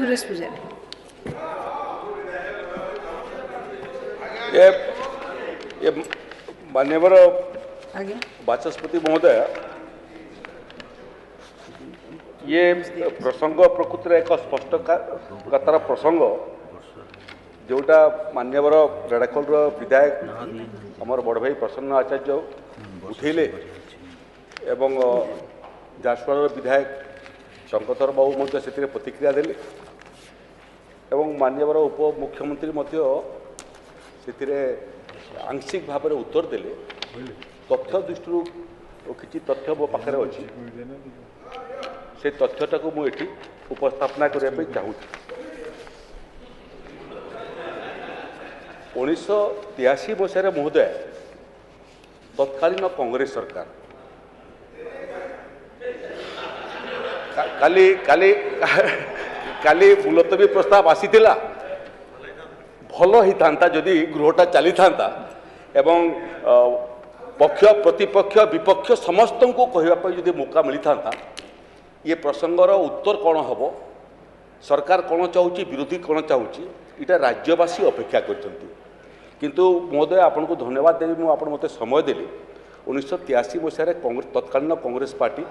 सुरेश पुजारी। ये मान्यवर आज्ञा बाचस्पति महोदय, ये प्रसंग प्रकृति एक स्पष्ट कथार प्रसंग जोटा मान्यवर रेड़ाखोल विधायक आमर बड़ भाई प्रसन्न आचार्य उठेले एवं झारसुगुड़ा विधायक शंकर बाबू से प्रतिक्रिया देले एवं मान्यवर उप मुख्यमंत्री से आंशिक भाव में उत्तर देले। तथ्य दृष्टि किसी तथ्य मो पाखे अच्छी से तथ्यटा को मुझे उपस्थापना करने चाहूँ। 1983 मसीह महोदय तत्कालीन कांग्रेस सरकार काली काली काली मुलतवी प्रस्ताव आसीथिला भल ही था जदि गृहटा चली था एवं पक्ष प्रतिपक्ष विपक्ष समस्त को कहवाई जदि मौका मिली था ये प्रसंगर उत्तर कौन हम सरकार कौन चाहूँगी विरोधी कौन चाहूँगी इटा राज्यवासी अपेक्षा करछंती। किंतु महोदय आपन को धन्यवाद देवी मुझे मत समय देली। 1983 मसीह तत्कालीन कांग्रेस पार्टी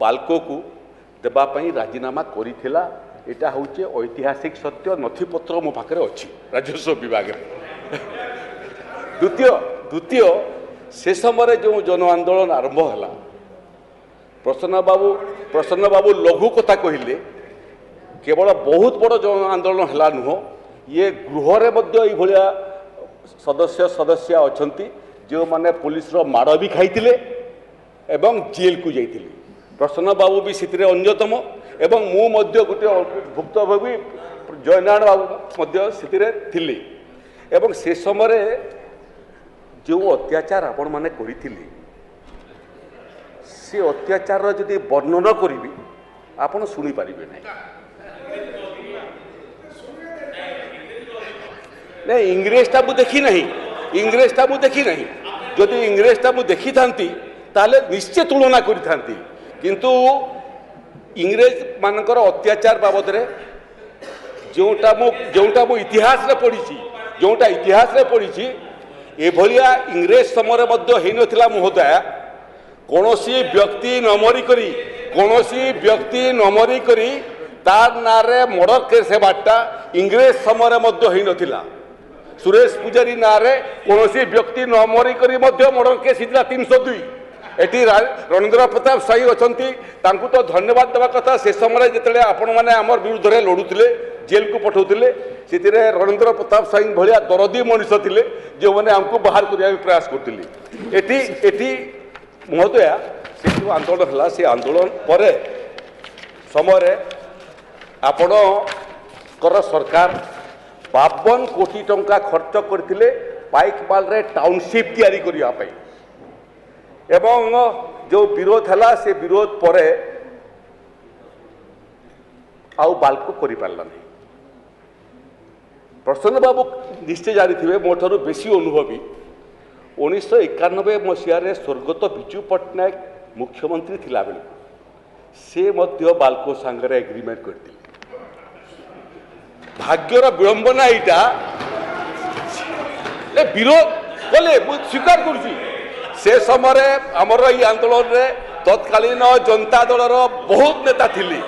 बाल्को को देवाई राजीनामा करिथिला। एटा होचे ऐतिहासिक सत्य नथिपत्र मो पाखे अच्छी राजस्व विभाग द्वितीय से समय जो जन आंदोलन आरंभ है प्रसन्न बाबू लघु कथा कहले केवल बहुत बड़ जन आंदोलन है नुह ये गृह में सदस्य अच्छा जो माने पुलिस माड़ भी खाई एवं जेल को जाइए। प्रसन्न बाबू भी से अन्यतम एवं मु गोटे भुक्तभोगी जयनारायण बाबू से एवं से समय जो अत्याचार आपण माने करिथिले से अत्याचार जदि वर्णन करी आपण शुणी पारिबे नहीं इंग्रेजटा मु देखी नहीं जदि इंग्रेजटा मु देखी थांती ताले निश्चय तुलना करी थांती किंतु इंग्रेज मानकर अत्याचार बाबद रे जोटा मु इतिहास रे पढ़ी एभलिया इंग्रेज समय होई नथिला महोदय। कौनसी व्यक्ति न मरी करी तार नारे मर्डर केस हेबाटा इंग्रेज समय होई नथिला। सुरेश पुजारी नारे कौनसी व्यक्ति न मरी करी मर्डर केस हिला 302 एटी रणेंद्र प्रताप साई अच्छी तो धन्यवाद देवा कथा। से समय जिते आपण मैंने आम विरुद्ध में लड़ुले जेल को पठाऊले से रणेंद्र प्रताप साई भाया दरदी मनीष थे जो मैंने आमको बाहर करने प्रयास करते महोदया से जो आंदोलन है से आंदोलन पर समय आपणकर सरकार 52 कोटी टंका खर्च करते पाइकमाल रे टाउनशिप तैयारी करने एवं जो विरोध है से विरोध पर आउ बाल्को करि पारला नहीं। प्रसन्न बाबू निश्चय जानी थे मोठू बेसी अनुभवी 1991 मसीह स्वर्गत विजु पट्टनायक मुख्यमंत्री थिला बेले से मध्य बाल्को सांगरे एग्रीमेंट करते। भाग्यर विडंबना यहाँ विरोध कले स्वीकार करुची से समय आमर ये आंदोलन रे तत्कालीन जनता दलर बहुत नेता थिले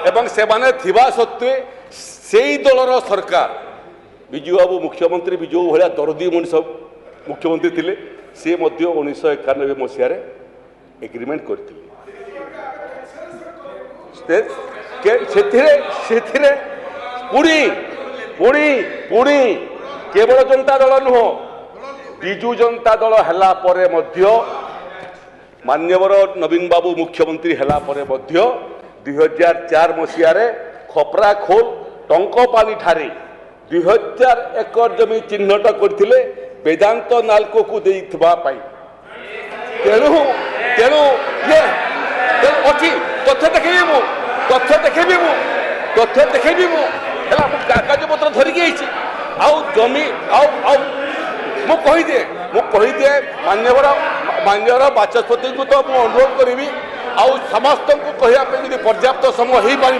एवं से माने थिबा सत्वे से दलर सरकार विजु बाबू मुख्यमंत्री विजु भाया दरदी मनीष मुख्यमंत्री थिले से मध्य 1991 मसीह एग्रीमेंट करते पुणी केवल जनता दल नुह विजु जनता दल हैला परे मध्य मान्यवर नवीन बाबू मुख्यमंत्री हैला परे मध्य 2004 मसीह खपरा खोल टंकपानी ठारे 2000 एकर जमी चिन्हट करथिले वेदांत नाल्को को देइथबा पाई। तेणु तेणु ये अच्छी तथ्य देखेबी मु हैला कागज पत्र धरिकी आइछि आउ जमी आउ मु कही दिए मान्यवर बाचस्पति को तो मुझे अनुरोध करी आउ समस्त को कहवाई पर्याप्त समय हो पार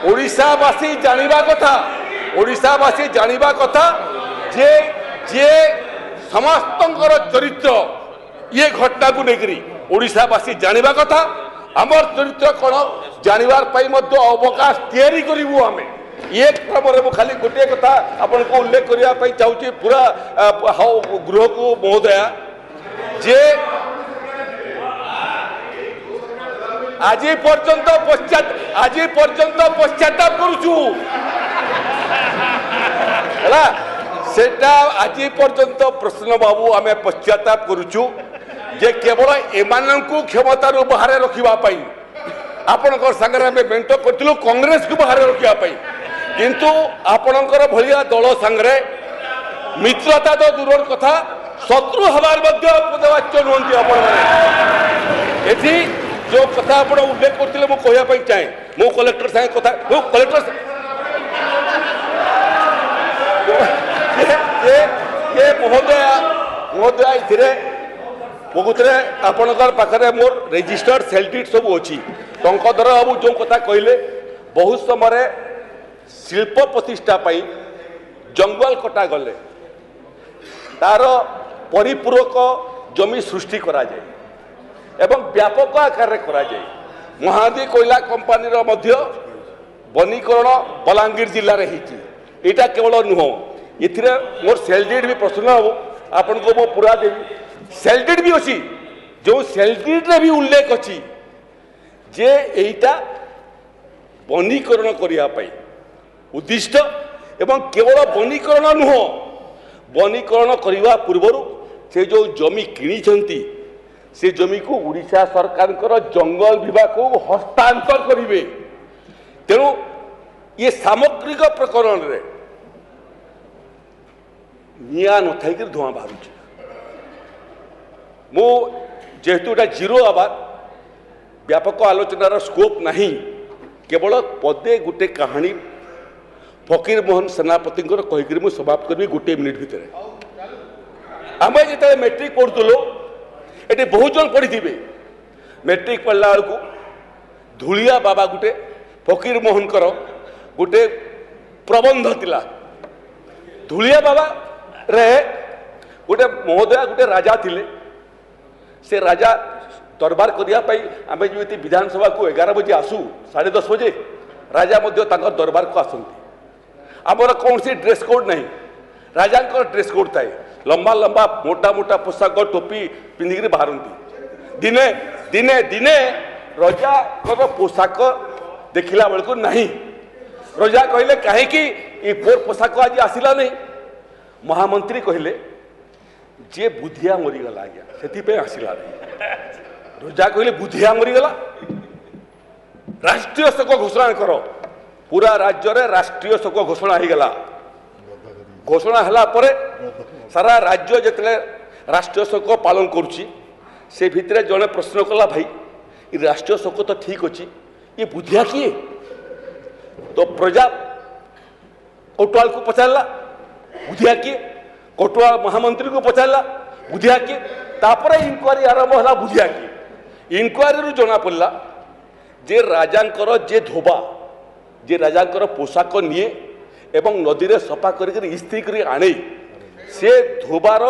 ओडिशावासी जानिबा कथा जे जे समस्तंकर चरित्र ये घटना को लेकरी ओडिशावासी जानिबा कथा आमर चरित्र कौन जानिबार पई मध्य अवकाश तैयारी करिवु आमे एक क्रम में खाली गोटे कथा आपन को उल्लेख करिया पई चाहूची पूरा गृह को महोदया जे आज पर्यंत पश्चाताप करूचु है सेटा आज पर्यंत प्रश्न बाबू आम पश्चाताप करूचु जे केवल एमान को क्षमतार बाहर रखापी आपण सागर आम मेट करूँ कांग्रेस को बाहर रखापी किंतु आपणकर भलिया दल सांगरे मित्रता तो दूर कथा शत्रु हबार पदवाच्य नुहति आपण जो कथा आप उल्लेख करते कहवाई चाहे मो कलेक्टर सागे कथा कलेक्टर महोदया प्रकृति आपणकर पाखे मोर रेजिस्टर्ड सेल डिट सब अच्छी टंकधर बाबू जो कथा कहले बहुत समय शिल्प प्रतिष्ठा जंगल कटा गले तार परिपूरक जमी सृष्टि करा जाए एवं व्यापक आकार करा जाए महादी कोयला कंपानी मध्य वनीकरण बलांगीर जिले में होता केवल नुह ये मोर सेलडिट भी प्रश्न हम आपन को मो पूरा देवी सेलडिट भी अच्छी जो सेलडिट भी उल्लेख अच्छी जे एटा वनीकरण करने उद्दिष्ट एवं केवल वनीकरण नुह वनीकरण करने पूर्व से जो जमी किणी से जमी को उड़ीसा सरकार जंगल विभाग को हस्तांतर करेंगे तेणु ये सामग्रिक प्रकरण रे निया न थी धुआं बाहर मो जेहेतु जीरो आवार व्यापक आलोचनार स्कोप नहीं केवल पदे गोटे कहानी फकीर मोहन सेनापति कहीकि मुझे समाप्त करी गोटे मिनिट भितर आम जो मैट्रिक पढ़ुलु ये बहुत जन पढ़ी थे मैट्रिक पढ़ला बेलू धूलिया बाबा गोटे फकीर मोहन गोटे प्रबंध थिला धूलिया बाबा रे गोटे महोदया गोटे राजा थिले से राजा दरबार करने आम जो विधानसभा को 11 बजे आसू 10:30 बजे राजा दरबार को आसती आमर कौन सी ड्रेस कोड नहीं राजा ड्रेस कोड थाए लंबा लंबा मोटा मोटा पोशाक टोपी पिंधिक बाहरती दिने दिने दिने रजा पोशाक देखला बेलू नहीं रजा कहले कहीं मोर पोशाक आज आसला नहीं महामंत्री कहले जे बुधिया मरीगला आज्ञा से आसला नहीं रजा कहले बुधिया मरीगला राष्ट्रीय शोक घोषणा कर पूरा राज्य रे राष्ट्रीय शोक घोषणा हो गला घोषणा हला परे सारा राज्य जिते राष्ट्रीय शोक पालन करुच्ची से भितर जड़े प्रश्न कला भाई ये राष्ट्रीय शोक तो ठीक अच्छी ये बुधिया किए तो प्रजा कोटवाल को पचारा बुधिया किए कोटवाल महामंत्री को पचारा बुधिया किए तापर इनक्वारी आरंभ है बुधिया किए इनक्वारी जना पड़ा जे राजांकर जे धोबा जे राजांकर पोशाक निए एवं नदी रे सफा कर इस्त्री कर आने से धोबार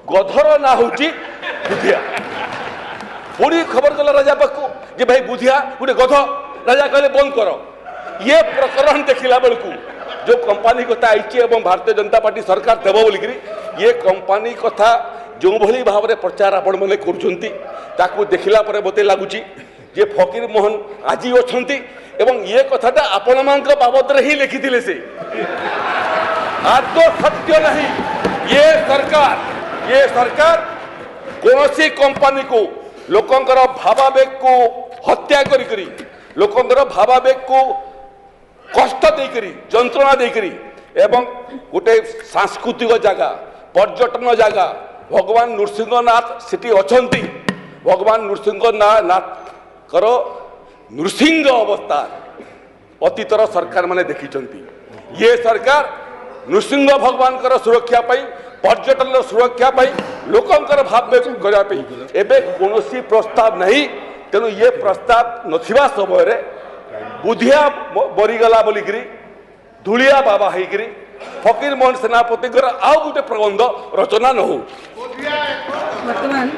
गधर ना हूँ बुधिया पूरी खबर कला राजा पाखु जे भाई बुधिया गोटे गध राजा कहले बंद कर ये प्रकरण देखला बेलू जो कंपानी कथा आई भारतीय जनता पार्टी सरकार देव बोलिकी ये कंपानी कथा जो भली भाव में प्रचार आपण मैंने कर देखला मत लगुच जे फकीर मोहन आज अच्छा एवं ये कथाटा आपण मान बाबद ही लिखी से आदौ सत्य नहीं ये सरकार कौन सी कंपानी को लोकंकर भावावेग को हत्या करी लोकंकर भावावेग को कष्ट देकरी जंत्रणा देकरी एवं गोटे सांस्कृतिक जगह पर्यटन जगह भगवान नृसिंहनाथ सेठी अछंती भगवान नृसिंहनाथ करो नृसिंह अवतार अतीतर सरकार माने देखी ये सरकार नृसिंह भगवान कर सुरक्षा पाई पर्यटन सुरक्षा पाई लोकंकर भाव करने कौन प्रस्ताव नहीं तेणु ये प्रस्ताव नथिबा समय बुधिया मरीगला बोलिकी धूलिया बाबा होकर फकीर मोहन सेनापति आउ गोटे प्रबंध रचना न हो। वर्तमान